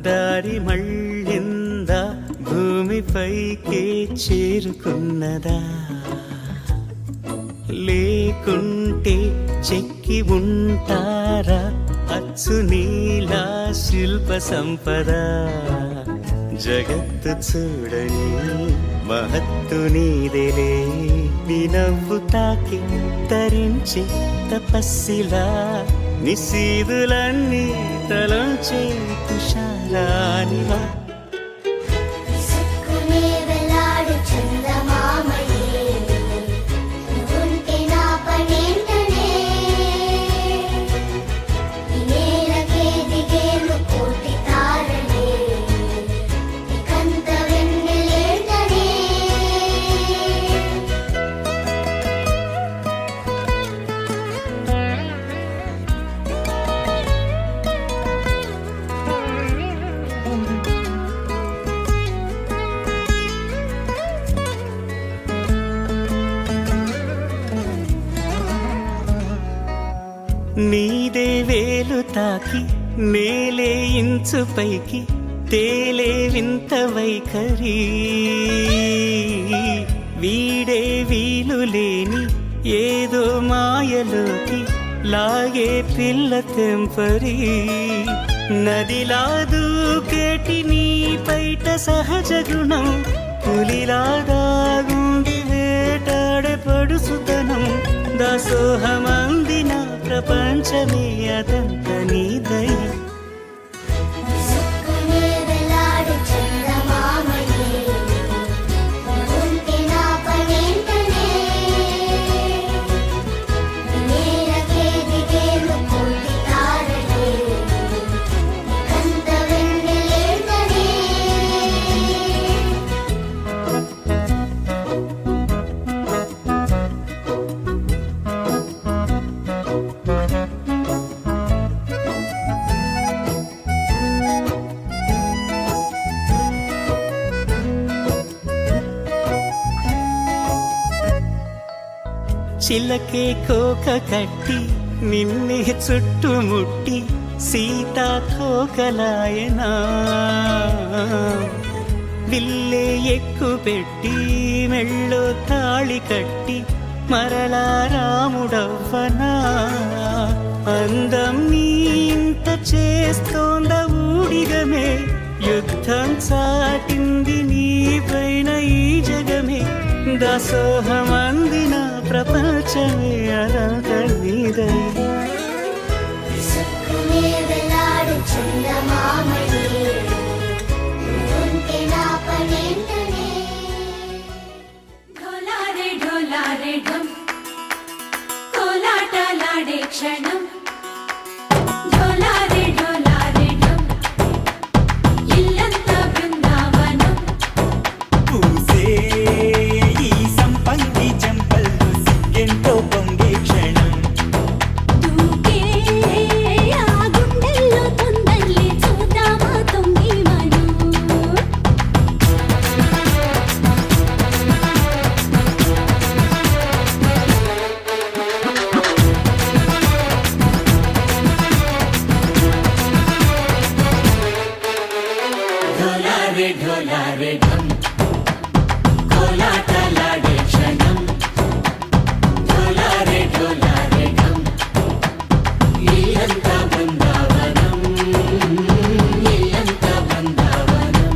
దారి మళ్ళిందా భూమిపైకే చేరుకున్నదా లేకుంటే చెక్కి ఉంటారా అచ్చు నీలా శిల్ప సంపద జగత్తు చూడని మహత్తు నీదేలే నీ నవ్వు తాకి తరించి తపస్సిలా నిశీదులన్నీ తలంచే తుషారానివా నీదే వేలు తాకి నేలే ఇంచు పైకి తేలే వింత వైఖరి వీడే వీలు లేని ఏదో మాయలోకి లాగే పిల్ల తెంపరి నదిలా దూకేటి నీ పైట సహజ గుణం పులిలా దాగుండి వేటాడే పడుసుతనం దాసోహమందిన ప్రపంచమే అదంత నీదై చిలకే కోక కట్టి నిన్నే చుట్టుముట్టి సీతా కోకలాయనా విల్లే ఎక్కు పెట్టి మెళ్ళో తాళి కట్టి మరలా రాముడవ్వనా అందం నీ ఇంత చేస్తోంద ఊడిగమే యుద్ధం చాటింది నీ పైన ఈ జగమే దాసోహమందిన ప్రపంచమే అదంత నీదై ఢోలారే ఢోలారే ఢం కోలాటలాడే క్షణం ఢోలారే ఢోలారే ఢం ఇల్లంతా బృందావనం పూసే ఈ సంపంగి చెంపల్లో సిగ్గెంతో పొంగే క్షణం దూకే ఆ గుండెల్లో తొందల్లి చూద్దామా తొంగి మనం ఢోలారే ఢోలారే ఢం కోలాటలాడే క్షణం ఢోలారే ఢోలారే ఢం ఇల్లంతా బృందావనం ఇల్లంతా బృందావనం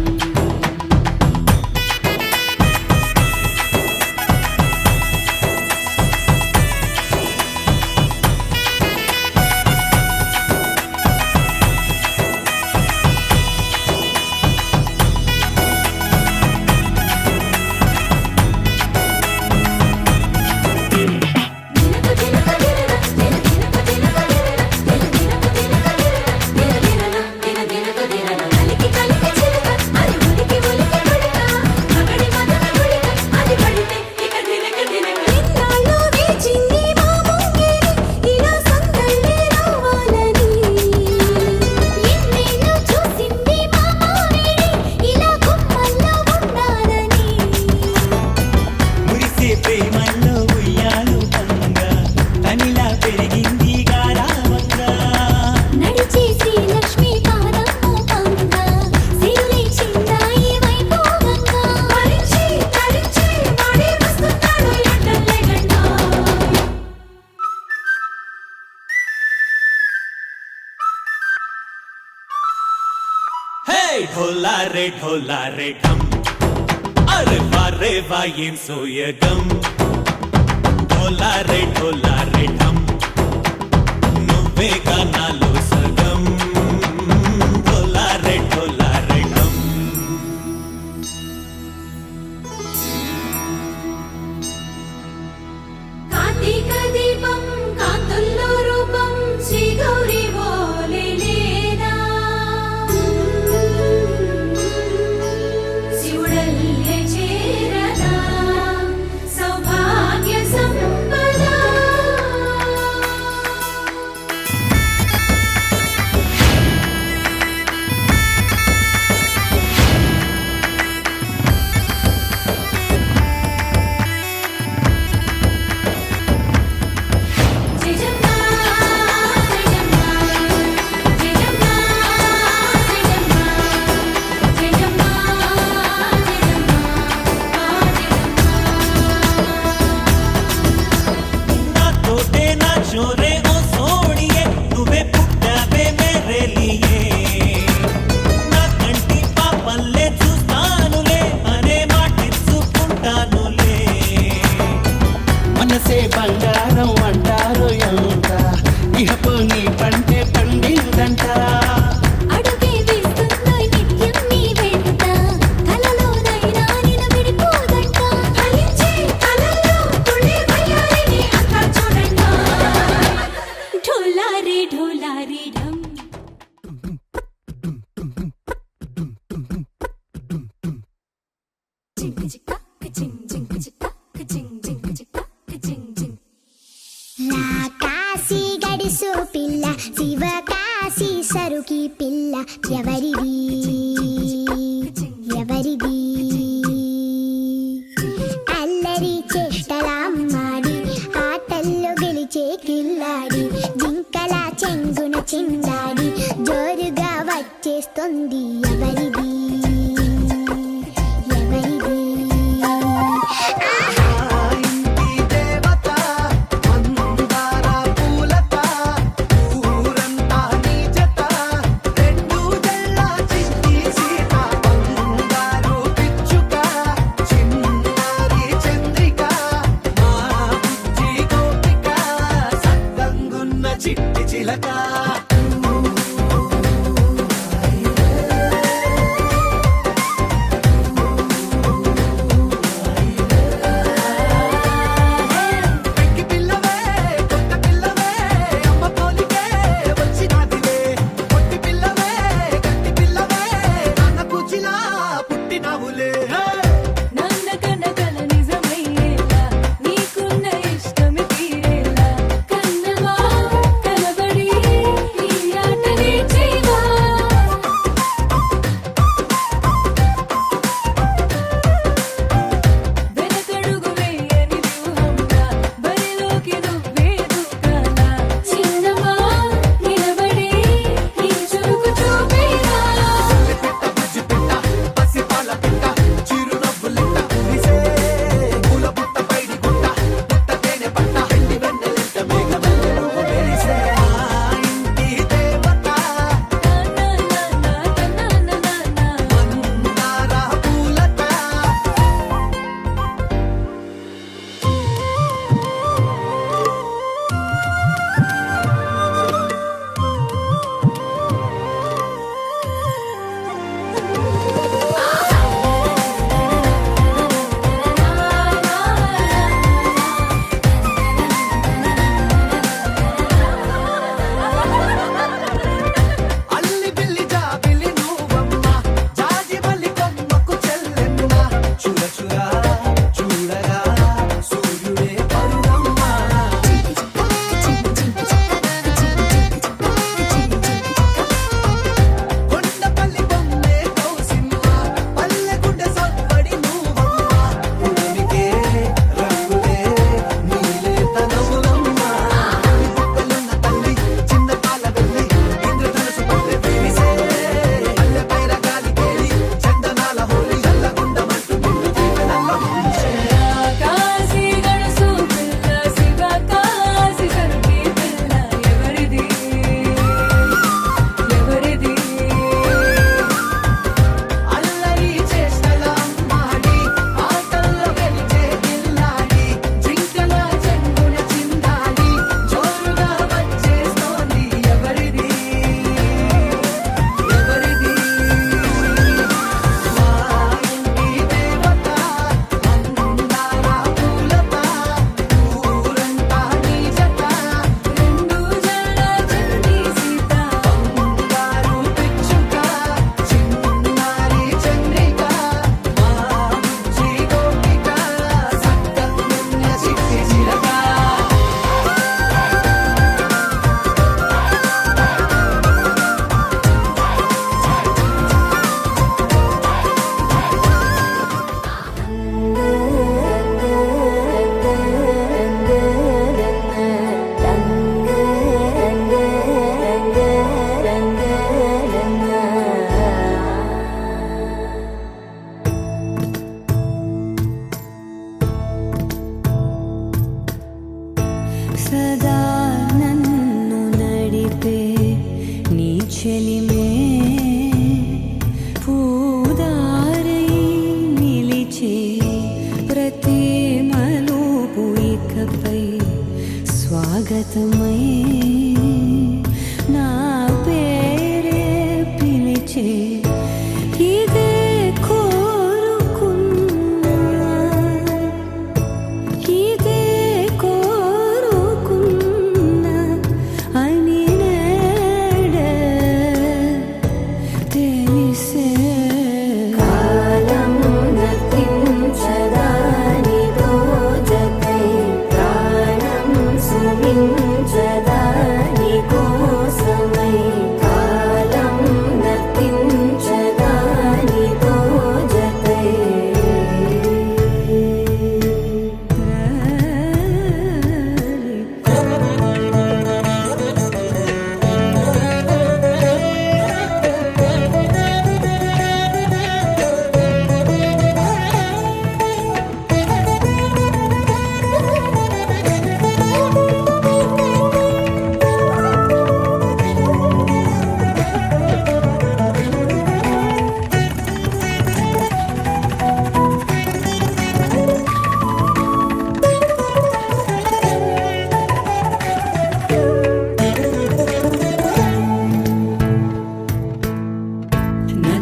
ढोला रे ढम अरे वाह ఏం సోయగం ढोला रे ढम నువ్వేగా నాలో సగం ढोला रे ढम కార్తీక దీపం కాంతుల్లో రూపం శ్రీ గౌరీ ఓలే లేదా శివుడల్లే చేరదా సౌభాగ్య సంపద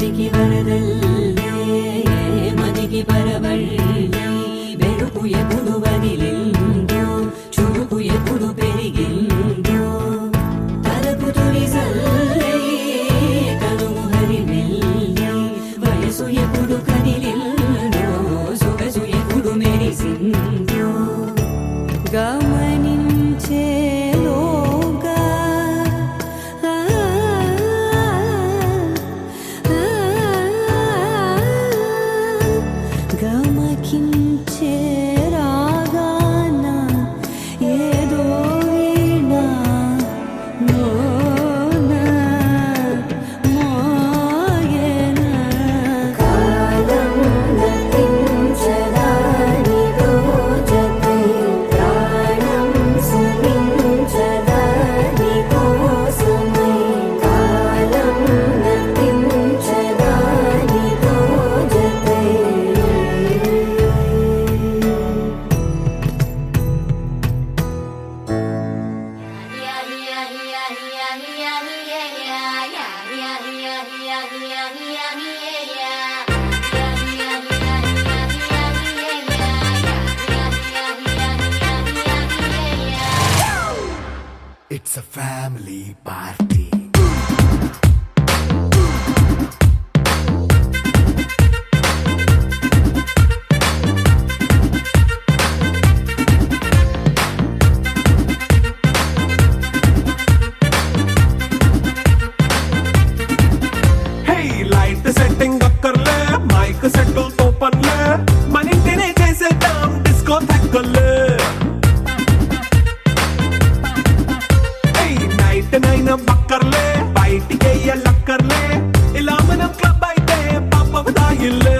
ಮಡಿಗೆ ಬರದಲ್ಲೇ ಮನೆಗೆ ಬರಬಳ್ಳಿ ಬೆರುಕು ಎప్పుడు వదిలిందో చురుకు ఎప్పుడు పెరిగిందో తలపు తొలిసల్లే కనుము హరిమెల్లి వయసు ఎప్పుడు కదిలిందో సొగసు ఎప్పుడు మెరిసిందో గమనించేలోగా గమకించే రాగాన ఏదో వీణ మోన మోయన కాలం నతించదాని రోజతై ప్రాణం సుమించదాని కోసమై కాలం నతించదాని రోజతై It's a family party. Hey, light setting అక్కర్లే మైక్ సెట్టుల్ తో పనిలే మన ఇంటినే చేసేద్దాం డిస్కో థక్కర్లే నైట్ నైన్ బక్కర్లే బయటికి ఎల్లక్కర్లే ఇలా మనం క్లబ్ అయితే పాపం దాయిల్లే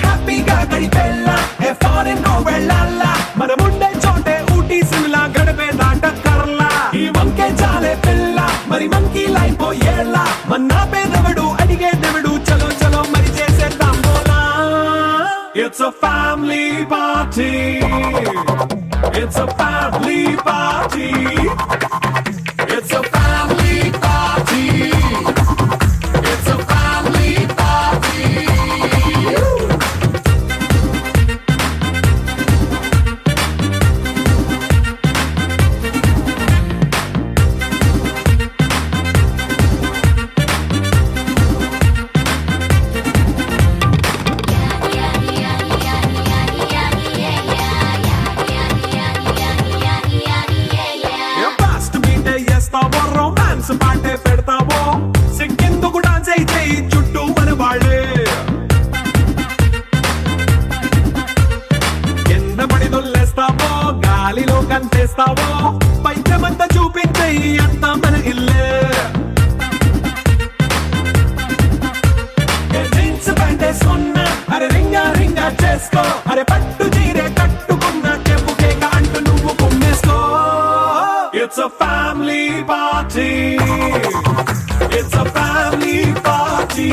హ్యాపీగా గడిపెల్లా ఏ ఫారెన్ నో వెళ్ళాలా మనముండే చోటే ఊటీ సిమ్లా గడిపే దాటక్కర్లా ఈ వంకే చాలే పిల్ల మరి మంకీ లైఫ్ పోయేలా మన్నా పేదవడు అడిగేదెవడు చలో చలో మరి చేసేద్దాం బోలా It's a family party. It's a family party. It's a family party. It's a family party. Fast beat చేస్తావో రొమాన్స్ పాటే పెడతావో సిగ్గెందుకు డాన్స్ అయితే చుట్టూ మన వాళ్ళే కింద పడి దొల్లేస్తావో గాలిలో కంటేస్తావో పైచమంతా చూపించే అంతా మన ఇల్లే జీన్స్ ప్యాంట్ వేసుకున్నా అరే రింగా రింగా చేసుకో అరే పట్టు చీరే కట్టుకున్నా చెప్పు కేక అంటూ నువ్వు కుమ్మేసుకో It's a family party. It's a family party.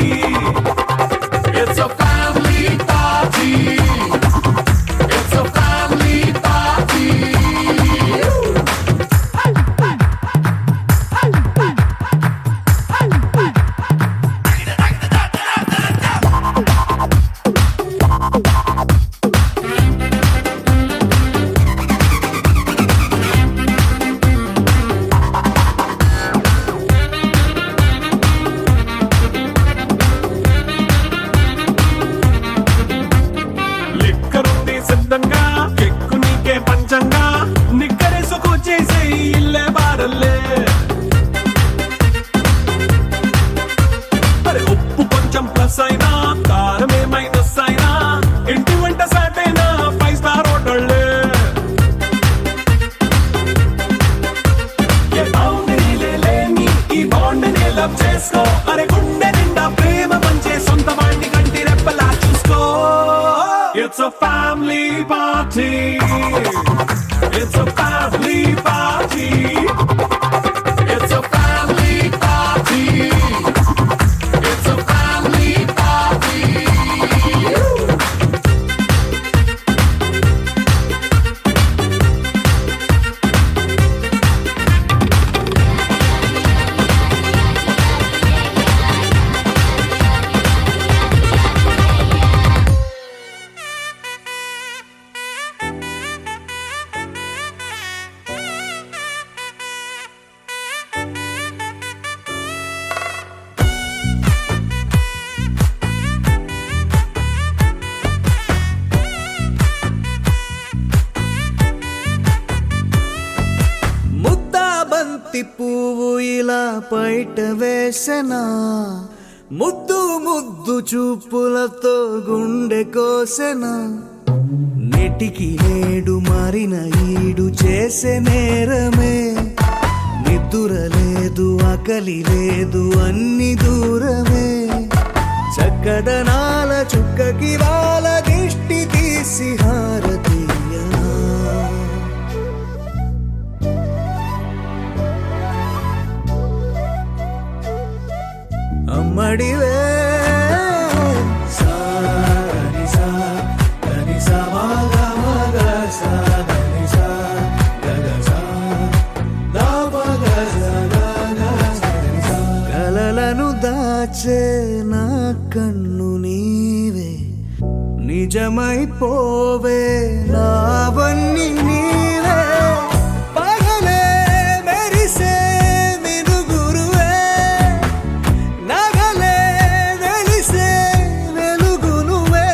It's a family party. It's a family party. లిక్కరుంది సిద్ధంగా కెక్కు నీకే పంచంగా నిక్కరేసుకొచ్చేసే ఇల్లే బారల్లే మరి ఉప్పు కొంచెం ప్లస్ అయినా కారమే మైనస్ అయినా ఇంటి వంట సాటైనా 5 స్టార్ హోటళ్ళే ఏ బౌండరీలే లేని ఈ బాండ్ని లవ్ చేసుకో అరే గుండె నిండా ప్రేమ పంచే సొంత వాణ్ణి కంటి రెప్పలా చూసుకో It's a family party. It's a family party. It's a family party. It's a family party. పైట వేసెనా ముద్దు ముద్దు చూపులతో గుండె కోసెనా నెటికి నేడు మారిన ఈడు చేసే నేరమే నిద్దుర లేదు ఆకలి లేదు అన్ని దూరమే చక్కదనాల చుక్కకి వాళ్ళ దిష్టి తీసి హారతీయా అమ్మడివే కలలను దాచే నా కన్ను నీవే నిజమైపోవే నావన్నీ నీవే పగలే మెరిసే మినుగురువే నగలే వెలిసే వెలుగు నువ్వే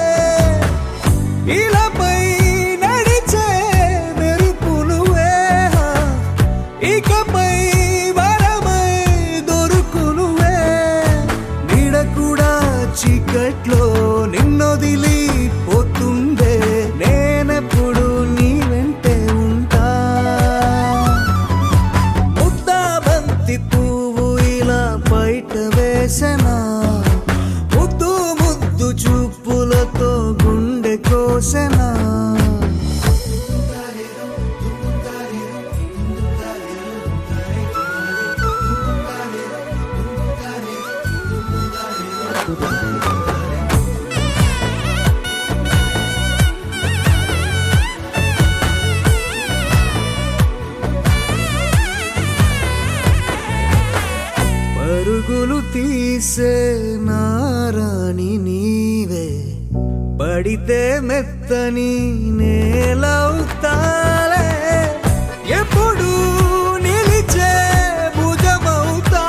ఇలాపై నడిచే మెరుపు నువ్వే ఇకపై వరమై దొరుకు నువ్వే నీడ కూడా చీకట్లో నిన్నొదిలి పోతుండే నేనెప్పుడు నీ వెంటే ఉంటా ముద్దా బంతి పువ్వు ఇలా బయట వేసెనా ముద్దు ముద్దు చూపులతో గుండె కోసెనా పరుగులు తీసే నారాణి నీవే పడితే మెత్తని నేలవుతాలే ఎప్పుడు నిలిచే భుజమవుతా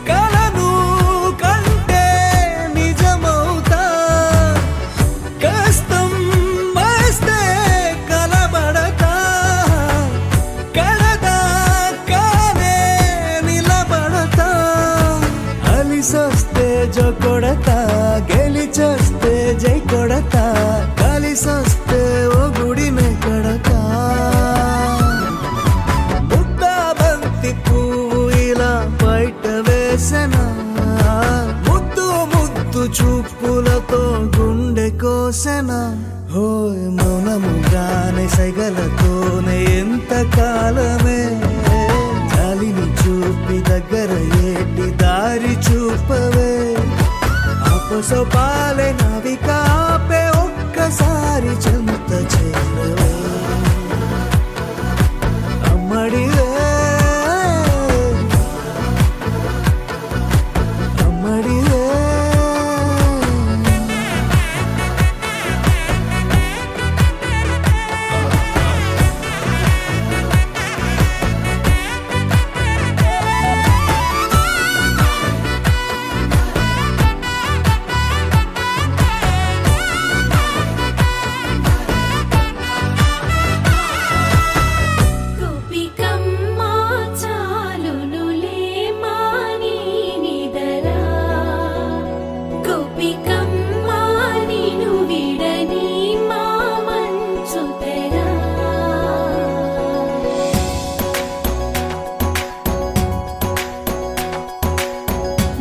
కలను కంటే నిజమవుతా కష్టం వస్తే కలబడతా కడదా కానే నిలబడతా అలిసొస్తే జో కొడతా గెలిచొస్తే జై కొడతా కలిసొస్తే ఓ గుడినే కడతా ముద్దా బంతి పువ్వు ఇలా బయట వేసెనా ముద్దు ముద్దు చూపులతో గుండె కోసెనా హోయ్ మౌనముగానే సైగలతోనే ఎంత కాలమే జాలిని చూపి దగ్గర ఏటి దారి చూపవే అపసోపాలే నవికాపే ఒక్కసారి చెంత చేరవే అమ్మడివే అమ్మడివే గోపికమ్మ చాలునులే మాని నిదరా గోపికమ్మ నిను విడని మా మంచు తెరా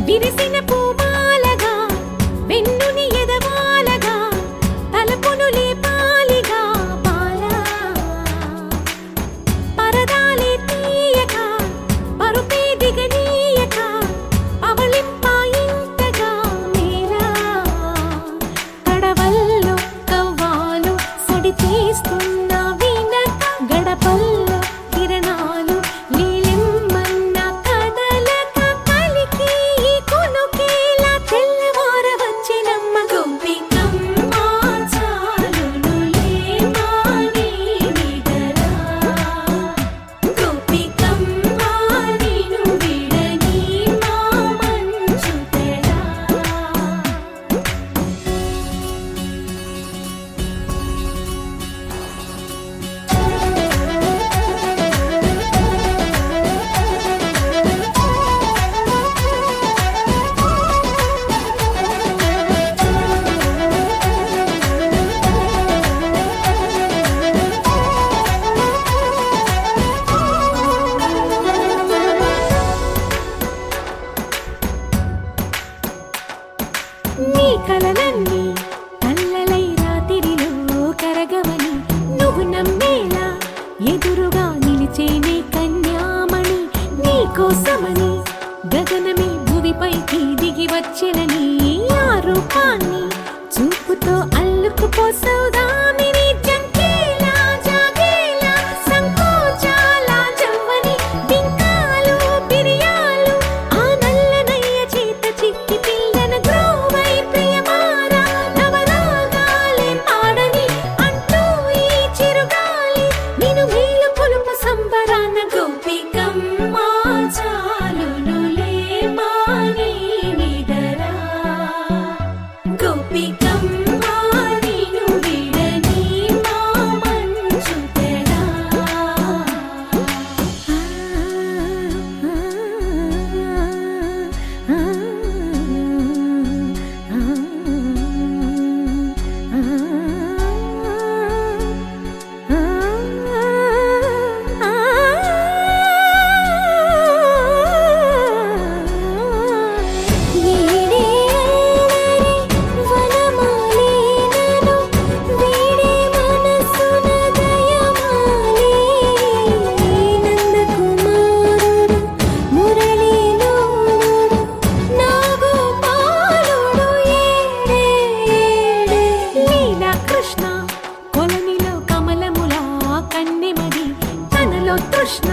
విరిసిన పూమాలగా వెన్నుని ఎదవాలగా తలపును లేపాలిగా పాలా పరదాలే తీయక పరుపే దిగనీయక పవళింపాయింతగా మేరా కడవల్లో కవ్వాలు సడి చేస్తున్న వీణక గడపల్లో కిరణాలు నీలిమ్మన్న కదలక కలికి ఈ కొనుకే కలలన్నీ కల్లలై రాత్రిలో కరగవని నువ్వు నమ్మేలా ఎదురుగా నిలిచేనే కన్యామణి నీకోసమని గగనమే భువిపైకి దిగి వచ్చెనని ఆ రూపాన్ని చూపుతో అల్లుకుపోసౌదామిని జంకేలా జాగేలా సంకోచాల జవ్వని బింకాలు బిరియాలు ఆ నల్లనయ్య చేత చిక్కి పిల్లన గ్రోవై ప్రియమారా నవరాగాలే పాడని అంటూ ఈ చిరుగాలి నిన్ను మేలు కొలుపు సంబరాన గోపికమ్మ చాలునులే మాని నిదరా గోపికమ్మ నిన్ను విడని మా మంచు తెరా కృష్ణ కొలనిలో కమలములా కన్నెమది తనలో తృష్ణ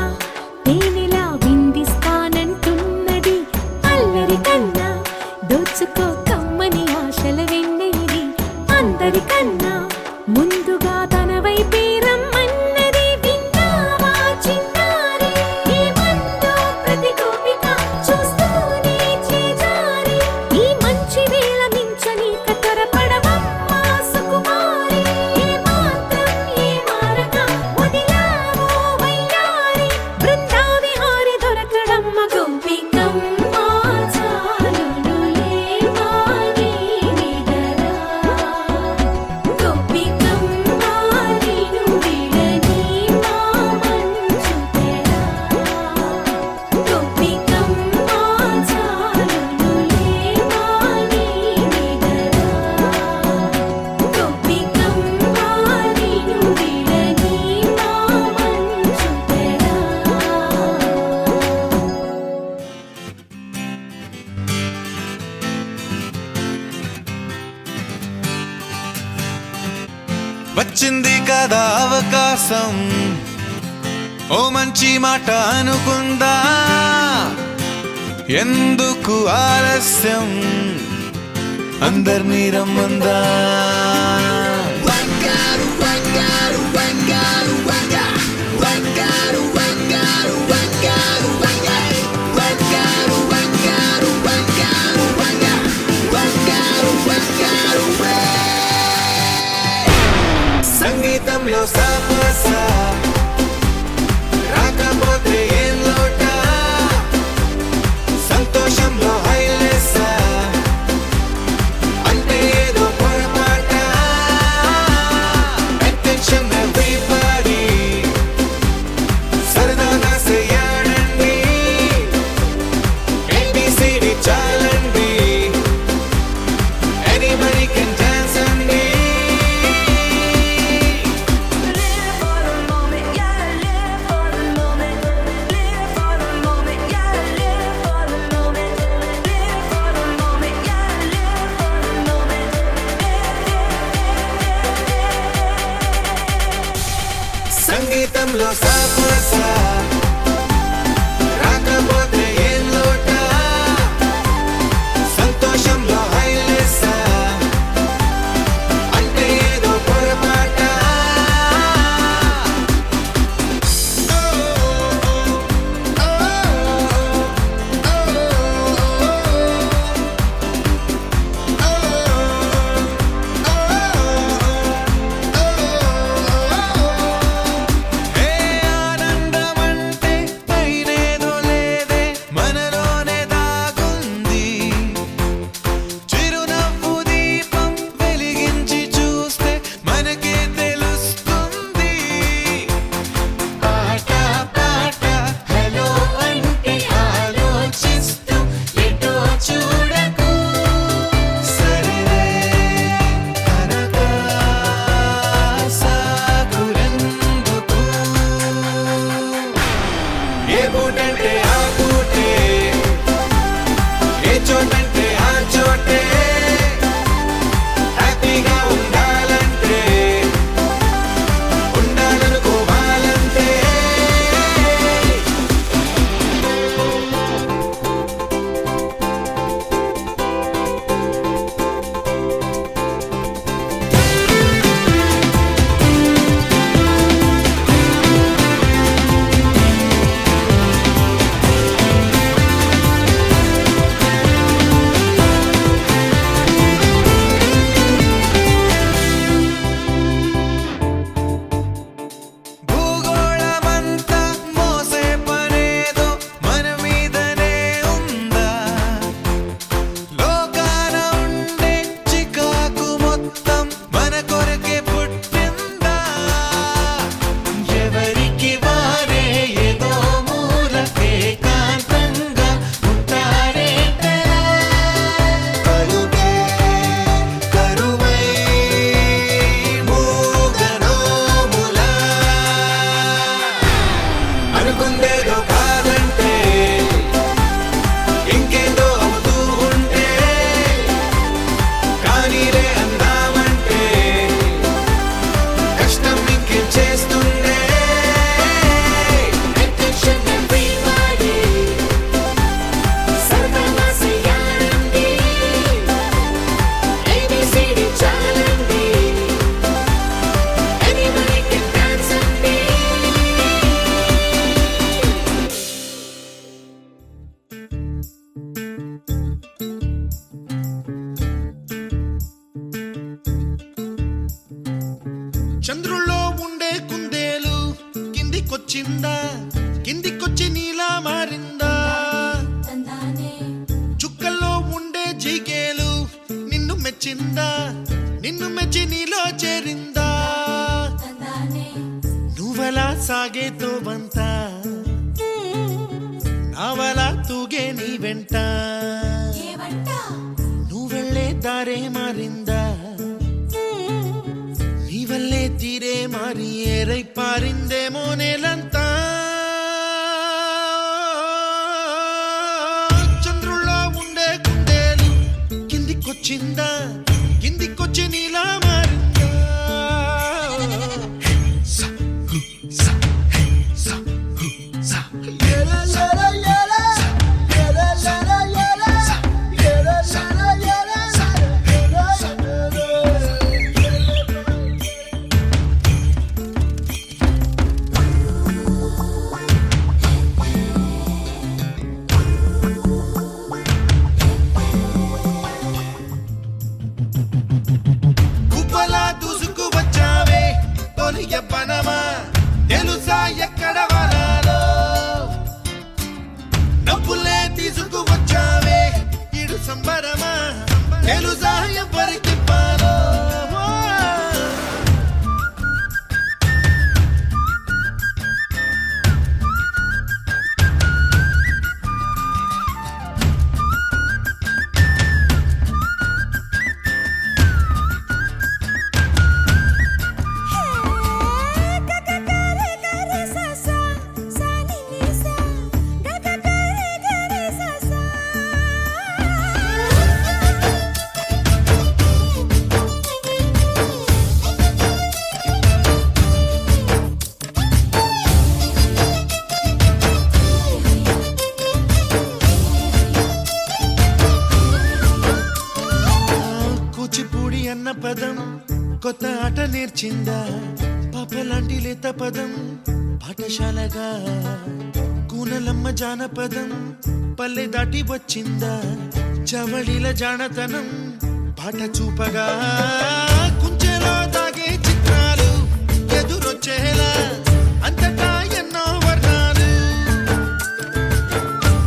తేనెలా విందిస్తానంటున్నది అల్లరి కన్నా దోచుకో కమ్మని ఆశల వెన్నెయిది అందరికన్నా ముందుగా తన వైపే రమ్మన్నది విన్నావా చిన్నారి ఏమందో ప్రతి గోపిక చూస్తూనే చేజారి ఈ మంచి వేళ మించని కతరపడవమ్మా సుకుమారి ఏ మాత్రం ఏ మారక వదిలావో వయ్యారి బృందావిహారి దొరకడమ్మ గోపికమ్మ చాలునులే మాని నిదరా గోపికమ్మ నిన్ను విడని మా మంచు తెరా గోపికమ్మ చాలునులే మాని నిదరా గోపికమ్మ నిన్ను విడని మా మంచు తెరా వచ్చింది కదా అవకాశం ఓ మంచి మాట అనుకుందా ఎందుకు ఆలస్యం అందర్నీ రమ్మందా సంగీతంలో సాపస రాకపోతే ఏం లోట సంతోషంలో హైలెస్స అంటే ఏదో పొరపాట attention everybody సరదాగా చేయాలండి ABCD చాలండి anybody can dance అండి సంగీతంలో సాపస రాకపోతే ఏం లోట సంతోషంలో హైలెస్స అంటే ఏదో పొరపాట హే ఆనంద తెలిసిందా నిన్ను మెచ్చి నీలో చేరిందా నువ్వలా సాగేతో బంత నావలా తూగే నీ వెంట నువ్వెళ్ళే దారే మారిందా నీ వల్లే తీరే మారి ఏరై పారిందేమో నేలంతా చంద్రుల్లో ఉండే కుందేలు కిందికొచ్చిందా కిందికొచ్చి నీలా మారిందా సా, హు, సా, హే, సా, హు, సా. గుబ్బలా దూసుకు వచ్చావే తొలి యవ్వనమా తెలుసా ఎక్కడ వరాలో డబ్బులే తీసుకు వచ్చావే ఇడు సంబరమా తెలుసా ఎవరికి పాలో కూచిపూడి అన్న పదం కొత్త ఆట నేర్చిందా పాపలాంటి లేత పదం పాఠశాలగా కూనలమ్మ జానపదం పల్లె దాటి వచ్చిందా చవళిల జానతనం పాట చూపగా కుంచెలో దాగే చిత్రాలు ఎదురొచ్చేలా అంతటా ఎన్నో వర్ణాలు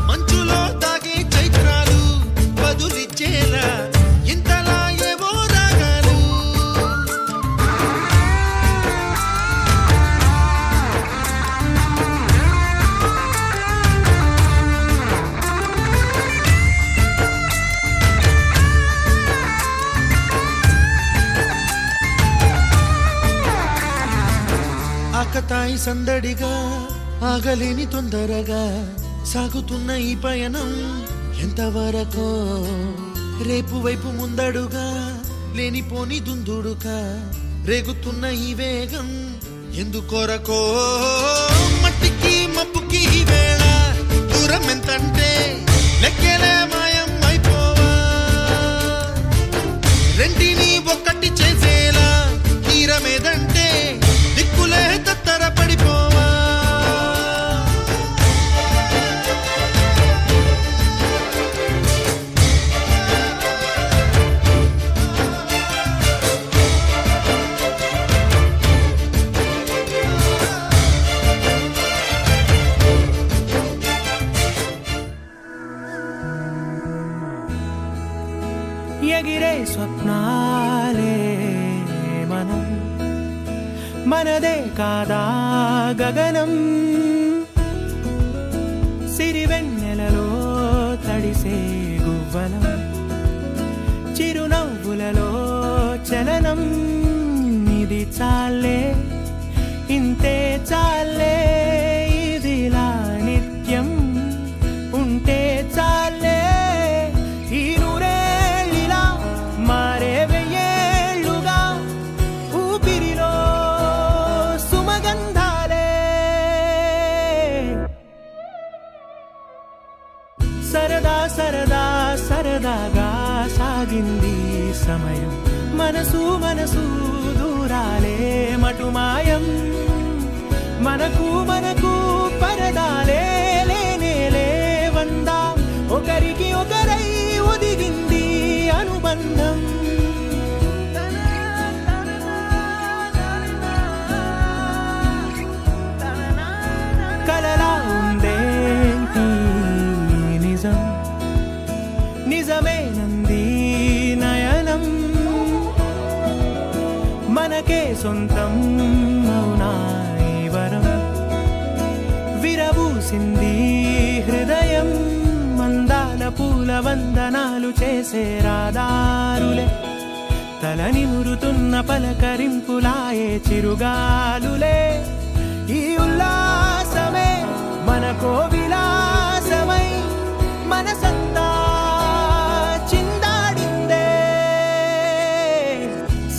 మంచులో దాగే చైత్రాలు బదులిచ్చేలా ఇంతలా ఏవో రాగాలు ఆకతాయి సందడిగా ఆగలేని తొందరగా సాగుతున్న ఈ పయనం ఎంతవరకో రేపు వైపు ముందడుగా లేనిపోని దుందుడుగా రేగుతున్న ఈ వేగం ఎందుకొరకో మట్టికి మబ్బుకి ఈ వేళ దూరం ఎంతంటే లెక్కలే మాయం అయిపోవా రెంటిని ఒక్కటి చేసేలా తీరమేదంటే దిక్కులే తత్తర పడిపోవా ఎగిరే స్వప్నాలే మనం మనదే కాదా గగనం సిరివెన్నెలలో తడిసే గువ్వలం చిరునవ్వులలో చలనం ఇది చాలే ఇంతే చాలే ఇదిలా నిత్యం ఉంటే చాలే ఈ నూరేళ్ళిలా మారే వెయ్యేళ్ళుగా ఊపిరిలో సుమగంధాలే సరదా సరదా సరదాగా సాగింది సమయం మనసు మనసు దూరాలే మటుమాయం మనకు మనకు పరదాలే లేనే లేవందా ఒకరికి ఒకరై ఒదిగింది అనుబంధం కలలా ఉందేంటి నిజం నిజమేనంది నయనం మనకే సొంతం అవునా ఈ వరం విరబూసింది హృదయం మందాల పూల వందనాలు చేసే రాదారులే తల నిమురుతున్న పలకరింపులాయే చిరుగాలులే ఈ ఉల్లాసమే మనకో విలాసమై మనసంతా చిందాడిందే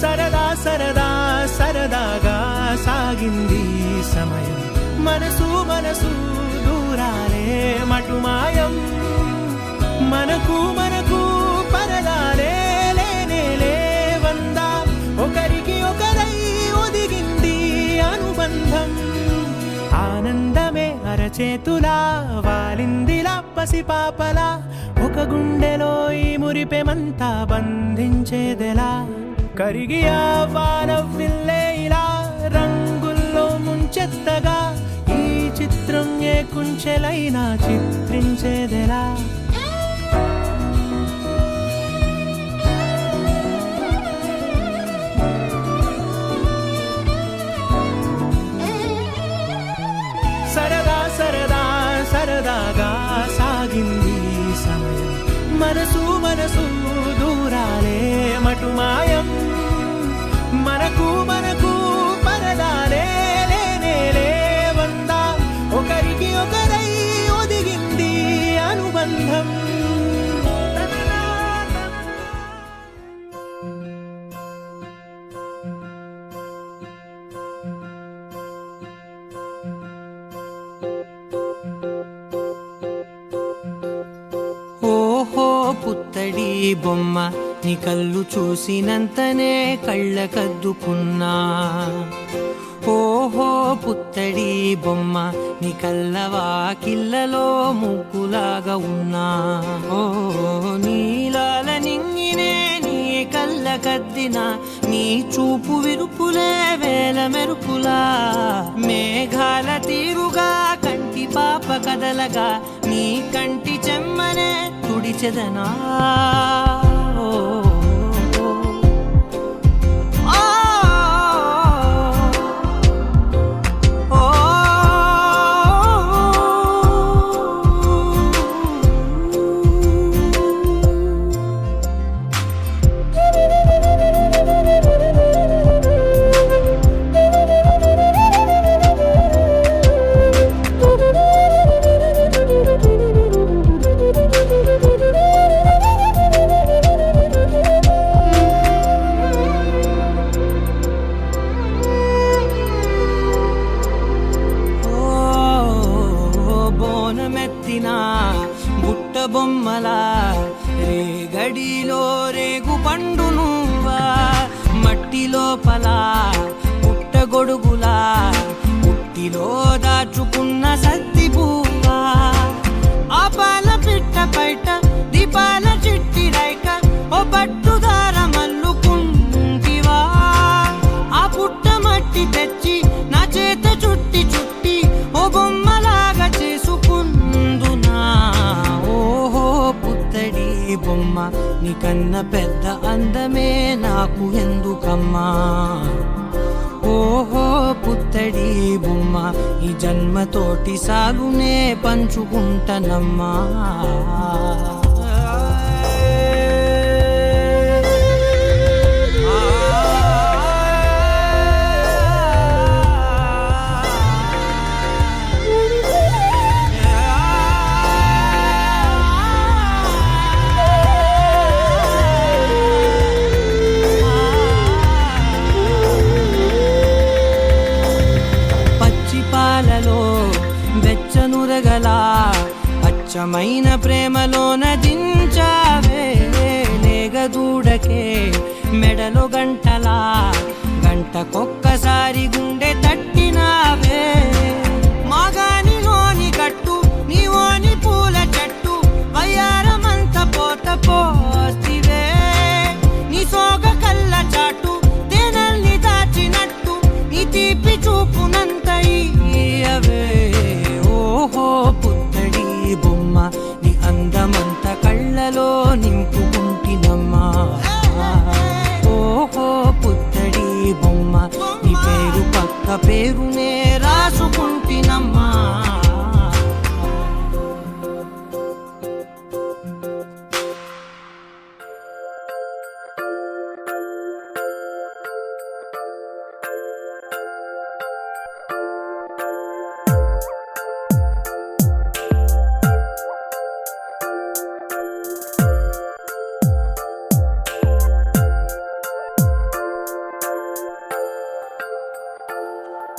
సరదా సరదా సరదాగా సాగింది సమయం మనసు మనసు దూరాలే మటుమాయం మనకు మనకు పరదాలే లేనే లేవందా ఒకరికి ఒకరై ఒదిగింది అనుబంధం ఆనందమే అరచేతులా వాలిందిలా పసిపాపలా ఒక గుండెలో ఈ మురిపెమంతా బంధించేదెలా కరిగి ఆ వానవిల్లే ఇలా రంగుల్లో ముంచెత్తగా ఈ చిత్రం ఏ కుంచెలైనా చిత్రించేదెలా సరదా సరదా సరదాగా సాగింది సమయం మనసు మనసు దూరాలే మటుమాయం మనకు మనకు పరదాలే లేనే లేవందా ఒకరికి ఒకరై ఒదిగింది అనుబంధం ఓహో పుత్తడి బొమ్మ నీ కళ్ళు చూసినంతనే కళ్ళకద్దుకున్నా ఓహో పుత్తడి బొమ్మ నీ కళ్ళవాకిళ్ళలో ముగ్గులాగా ఉన్నా ఓ నీలాల నింగినే నీ కళ్ళకద్దిన నీ చూపు విరుపులే వేల మెరుపులా మేఘాల తీరుగా కంటి పాప కదలగా నీ కంటి చెమ్మనే తుడిచెదనా బుట్ట బొమ్మలా రేగడిలో రేగు పండు నువ్వా మట్టి లోపల పుట్ట గొడుగులా పుట్టిలో దాచుకున్న సత్తి పువ్వా ఆ పాల పిట్ట బయట దీపాల చిట్టి రైక ఓ పట్టుదార మల్లుకుంటివా ఆ పుట్ట మట్టి తెచ్చి నా చేత చుట్టి చుట్టి ఓ బొమ్మలాగా చేసుకుందునా ఓహో పుత్తడి బొమ్మ నీకన్న పెద్ద అందమే నాకు ఎందుకమ్మా ఓహో పుత్తడి బొమ్మ ఈ జన్మతోటి సాగునే పంచుకుంటనమ్మా పాలలో వెచ్చనురగల అచ్చమైన ప్రేమలోన దించావే లేగదూడకే మెడలో గంటలా గంటకొక్కసారి గుండె తట్టినావే మాగానిలోని గట్టు నీవోని పూల చెట్టు వయ్యారమంత పోత పోస్తివే నీ సోగ కళ్ళ చాటు తేనల్ని దాచినట్టు నీ తీపి చూపునంత ఇయ్యవే ఓహో పుత్తడి బొమ్మ నీ అందమంత కళ్ళలో నింపుకుంటినమ్మా ఓహో పుత్తడి బొమ్మ పేరునే రాసుకుంటినమ్మా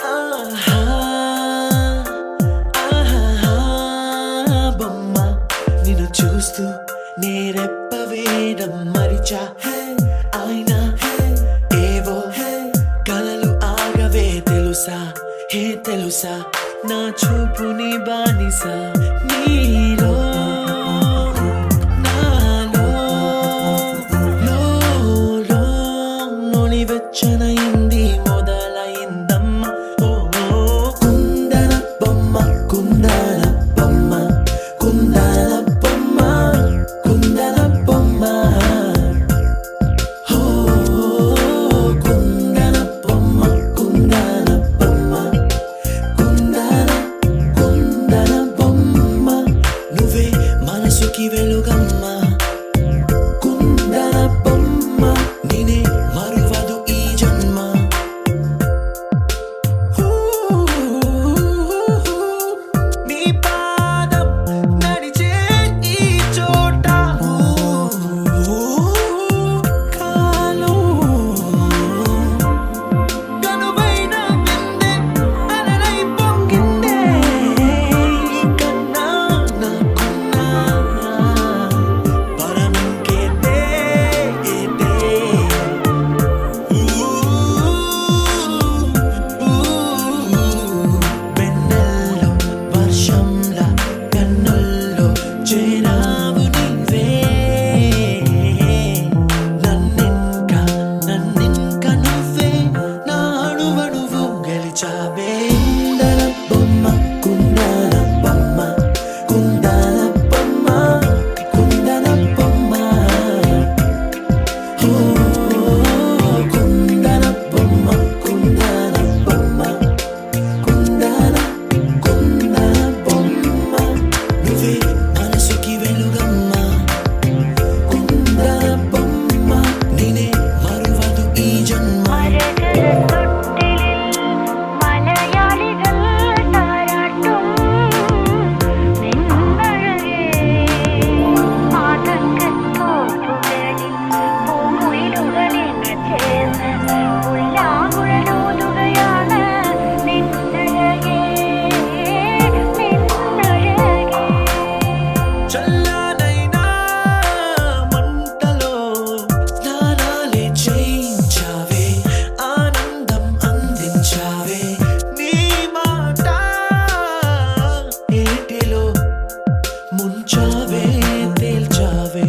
ఆహా, ఆహా, బొమ్మ నిన్ను చూస్తూ నేరెప్ప వేయడం మరిచా అయినా ఏవో కలలు ఆగవే తెలుసా తెలుసా నా చూపుని బానిసా నీలో నాలో లో నొలివెచ్చనైంది మొదలైందమ్మ ఓ కుందన బొమ్మ కుందన బొమ్మ కుందన బొమ్మ కుందన బొమ్మ ఓ కుందన బొమ్మ కుందన బొమ్మ కుందన బొమ్మ నువ్వే మనసుకి వెలుగమ్మ కుందన బొమ్మ నేనే మరువదు ఈ జన్మ నీ పాదం నడిచే ఈ చోట కాలం కనువైన విందే అలరై పొంగిందే కన్నా నాకున్నా పరమింకేదే వెన్నెల్లో వర్షంలా కన్నుల్లో చేరావు నీవే నన్నింక నువ్వే నా అణువణువు గెలిచావే కుందన బొమ్మ కుందన బొమ్మ కుందన బొమ్మ కుందన బొమ్మ ఓ కుందన బొమ్మ కుందన బొమ్మ కుందన బొమ్మ నువ్వే మనసుకి వెలుగమ్మ కుందన బొమ్మ నేనే మరువదు ఈ జన్మ മലയാളികൾ താരാട്ടും നിന്നഴകേ ആതങ്കത്തോടുകളിൽ പൂമുയിലുകളിന് ചേർന്ന് ഉല്ലാകുഴലൂതുകയാണ് നിന്നഴകേ നിന്നഴകേ చల్లనైనా మంటలో స్నానాలే చేయించావే ఆనందం అందించావే నీ మాట ఏటిలో ముంచావే తేల్చావే